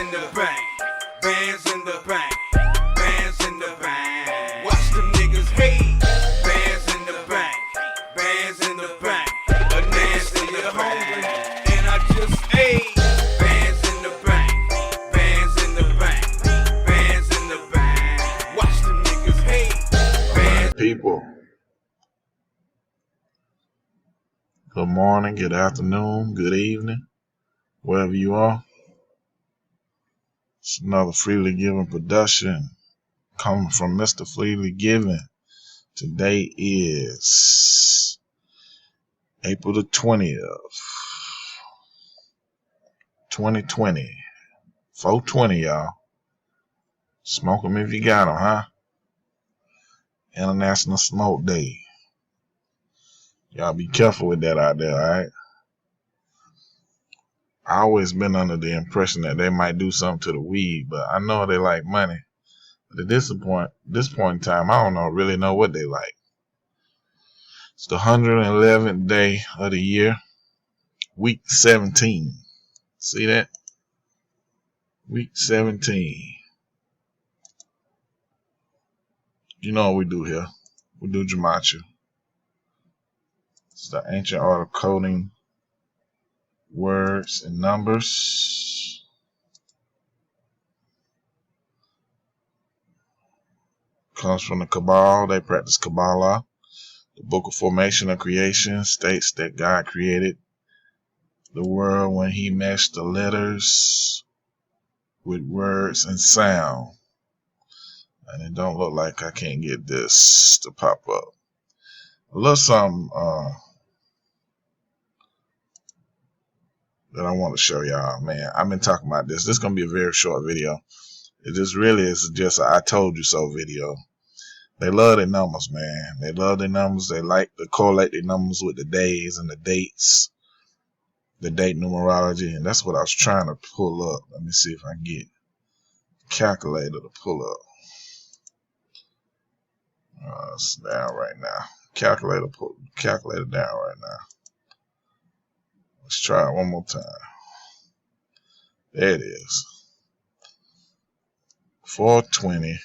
in the bank, bands in the bank, bands in the bank. Watch them niggas hate. Bands in the bank, bands in the bank. A nasty little hungry, and I just ate. Bands in the bank, bands in the bank, bands in the bank. Watch them niggas hate. Bands. People, good morning, good afternoon, good evening, wherever you are. It's another Freely Given production coming from Mr. Freely Given. Today is April the 20th, 2020. 420, y'all. Smoke 'em if you got 'em, huh? International Smoke Day. Y'all be careful with that out there, alright? I always been under the impression that they might do something to the weed, but I know they like money. But at this point in time, I don't really know what they like. It's the 111th day of the year, week 17. See that? Week 17. You know what we do here. We do Gematria. It's the ancient art of coding words and numbers. Comes from the Kabbalah. They practice Kabbalah. The Book of Formation of Creation states that God created the world when he meshed the letters with words and sound. And it don't look like I can't get this to pop up. A little something that I want to show y'all, man. I've been talking about this. This is going to be a very short video. It just really is just a I told you so video. They love their numbers, man. They love their numbers. They like to correlate their numbers with the days and the dates, the date numerology. And that's what I was trying to pull up. Let me see if I can get a calculator to pull up. It's down right now. Calculator down right now. Let's try it one more time. There it is. 420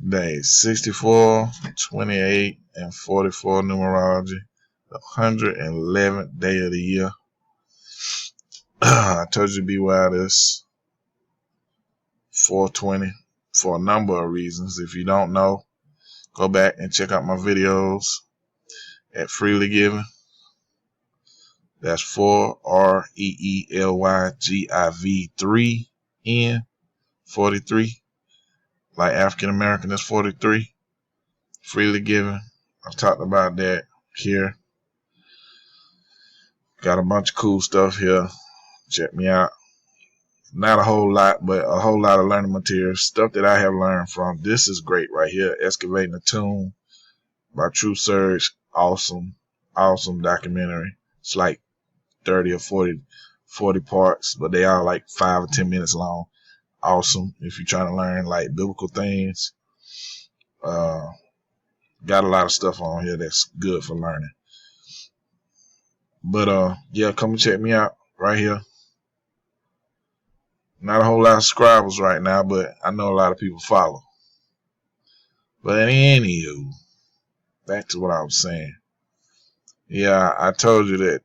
days. 64, 28, and 44 numerology. The 111th day of the year. I told you to be where it is. 420 for a number of reasons. If you don't know, go back and check out my videos at Freely Given. That's 4REELYGIV3N 43. Like African American, that's 43. Freely Given. I've talked about that here. Got a bunch of cool stuff here. Check me out. Not a whole lot, but a whole lot of learning material. Stuff that I have learned from. This is great right here. Excavating the Tomb by True Surge. Awesome documentary. It's like 30 or 40 parts, but they are like 5 or 10 minutes long. Awesome if you're trying to learn like biblical things. Got a lot of stuff on here that's good for learning. But yeah, come and check me out right here. Not a whole lot of subscribers right now, but I know a lot of people follow. But anywho, back to what I was saying. Yeah, I told you that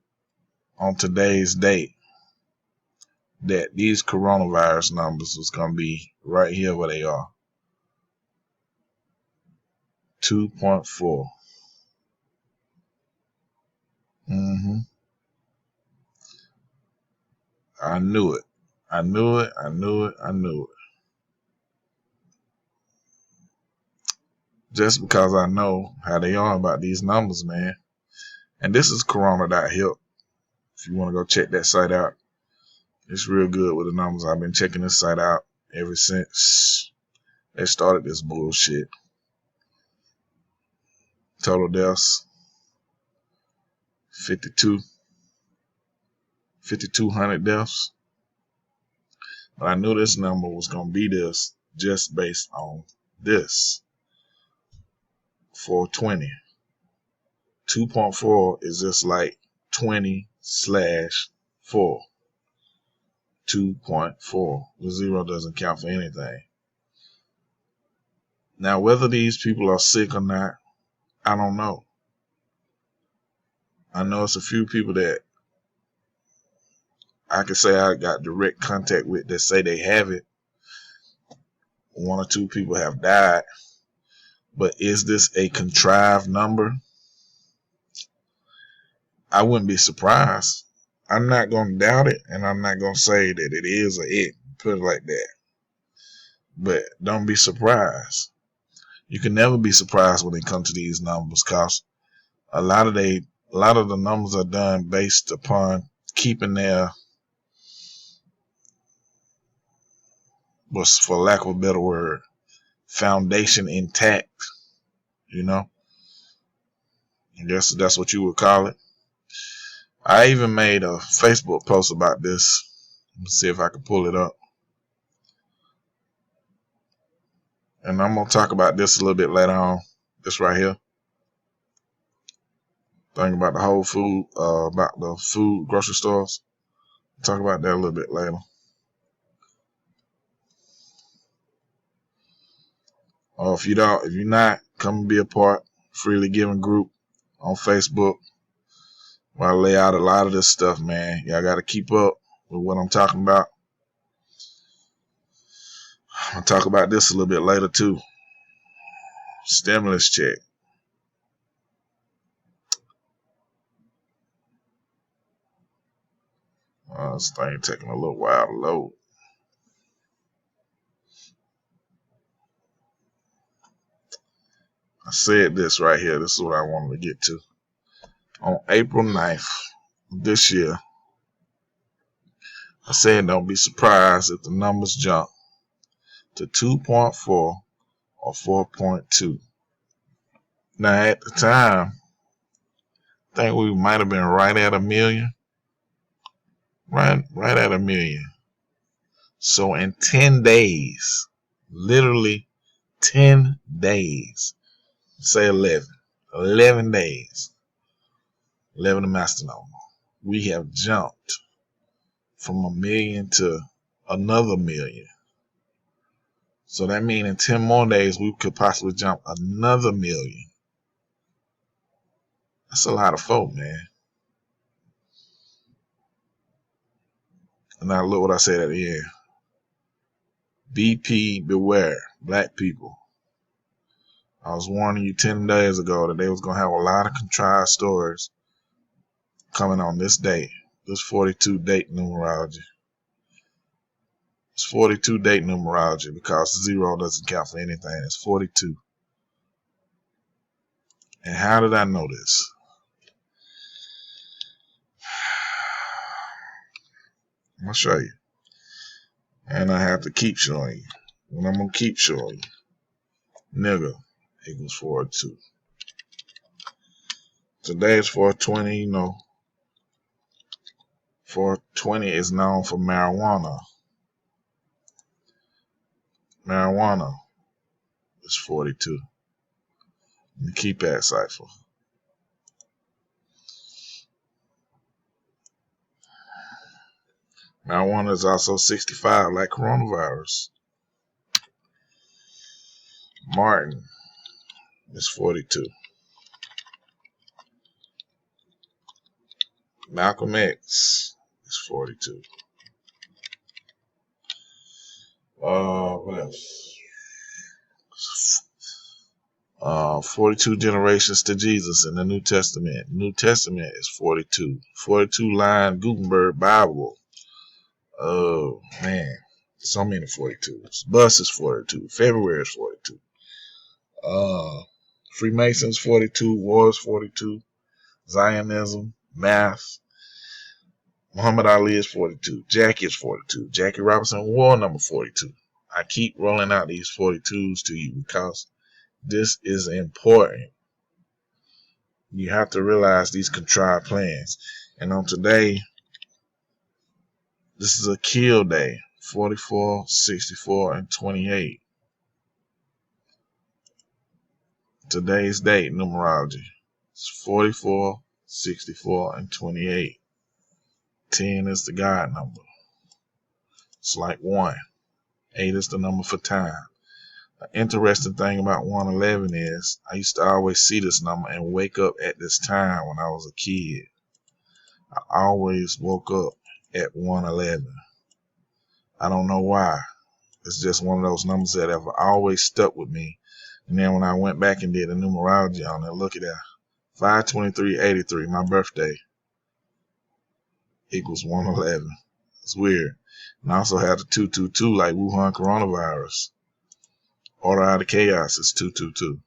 on today's date that these coronavirus numbers was going to be right here where they are. 2.4. I knew it. I knew it. Just because I know how they are about these numbers, man. And this is corona.help. If you want to go check that site out. It's real good with the numbers. I've been checking this site out ever since they started this bullshit. Total deaths, 5,200 deaths. But I knew this number was going to be this just based on this. 420. 2.4 is just like 20/4. 2.4. The 0 doesn't count for anything. Now, whether these people are sick or not, I don't know. I know it's a few people that I can say I got direct contact with that say they have it. 1 or 2 people have died. But is this a contrived number? I wouldn't be surprised. I'm not going to doubt it, and I'm not going to say that it is or it. Put it like that. But don't be surprised. You can never be surprised when it comes to these numbers, because a lot of the numbers are done based upon keeping their, what's for lack of a better word, foundation intact. You know, I guess that's what you would call it. I even made a Facebook post about this. Let's see if I can pull it up. And I'm going to talk about this a little bit later on. This right here. Thing about the Whole Food, about the food grocery stores. Talk about that a little bit later. Or if you're not, come and be a part. Freely Giving group on Facebook. Where I lay out a lot of this stuff, man. Y'all got to keep up with what I'm talking about. I'll talk about this a little bit later too. Stimulus check. This thing taking a little while to load. I said this right here. This is what I wanted to get to. On April 9th this year, I said don't be surprised if the numbers jump to 2.4 or 4.2. Now, at the time, I think we might have been right at 1 million. Right at 1 million. So in 10 days, literally 10 days, say 11 days, 11 amounts to no more, we have jumped from 1 million to another 1 million. So that means in 10 more days, we could possibly jump another 1 million. That's a lot of folk, man. And now look what I said at the end. BP, beware, black people. I was warning you 10 days ago that they was going to have a lot of contrived stories coming on this date. This 42 date numerology. It's 42 date numerology because 0 doesn't count for anything. It's 42. And how did I know this? I'm going to show you. And I have to keep showing you. And I'm going to keep showing you. Nigga equals 42. Today is 420, you know. 420 is known for marijuana. Marijuana is 42. The keypad cipher. Marijuana is also 65, like coronavirus. Martin is 42. Malcolm X is 42. What else? 42 generations to Jesus in the New Testament. New Testament is 42. 42 line Gutenberg Bible. Oh, man. So many 42s. Bus is 42. February is 42. Freemasons 42. Wars 42. Zionism. Math. Muhammad Ali is 42. Jackie is 42. Jackie Robinson War number 42. I keep rolling out these 42s to you because this is important. You have to realize these contrived plans. And on today, this is a kill day. 44, 64, and 28. Today's date, numerology. It's 44, 64, and 28. 10 is the God number. It's like 1. 8 is the number for time. An interesting thing about 111 is I used to always see this number and wake up at this time when I was a kid. I always woke up at 111. I don't know why. It's just one of those numbers that have always stuck with me. And then when I went back and did a numerology on it, look at that. 5/23/83, my birthday, equals 111. It's weird. And I also have the 222 like Wuhan coronavirus. Order out of chaos is 222.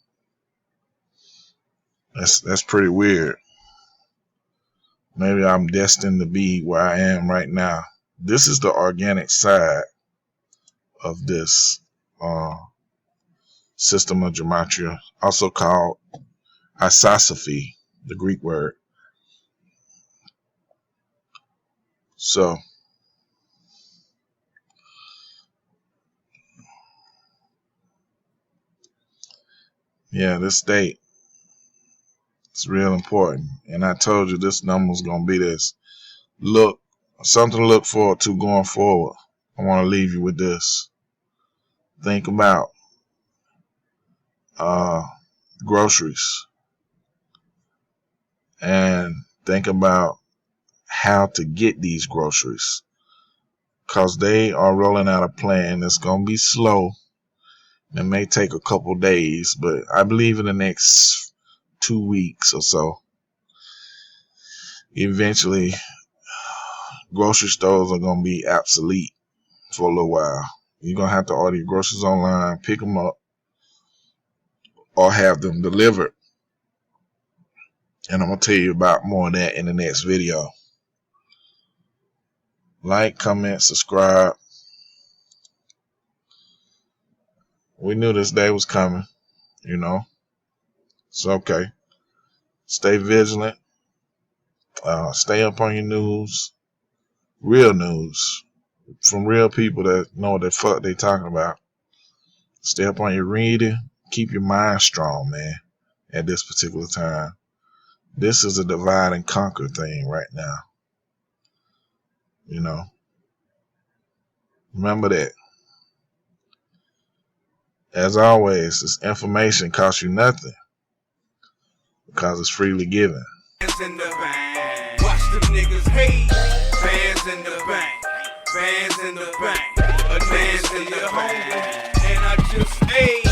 That's pretty weird. Maybe I'm destined to be where I am right now. This is the organic side of this system of gematria, also called isosophy, the Greek word. So, yeah, this date is real important. And I told you this number is going to be this. Look, something to look forward to going forward. I want to leave you with this. Think about groceries. And think about how to get these groceries. Because they are rolling out a plan that's going to be slow. It may take a couple days, but I believe in the next 2 weeks or so, eventually, grocery stores are going to be obsolete for a little while. You're going to have to order your groceries online, pick them up, or have them delivered. And I'm going to tell you about more of that in the next video. Like, comment, subscribe. We knew this day was coming, you know. It's okay. Stay vigilant. Stay up on your news. Real news. From real people that know what the fuck they talking about. Stay up on your reading. Keep your mind strong, man, at this particular time. This is a divide and conquer thing right now. You know. Remember that. As always, this information costs you nothing because it's freely given. Bands in the bank. Watch them niggas hate. Bands in the bank. Bands in the bank. A dance in the home. And I just ate.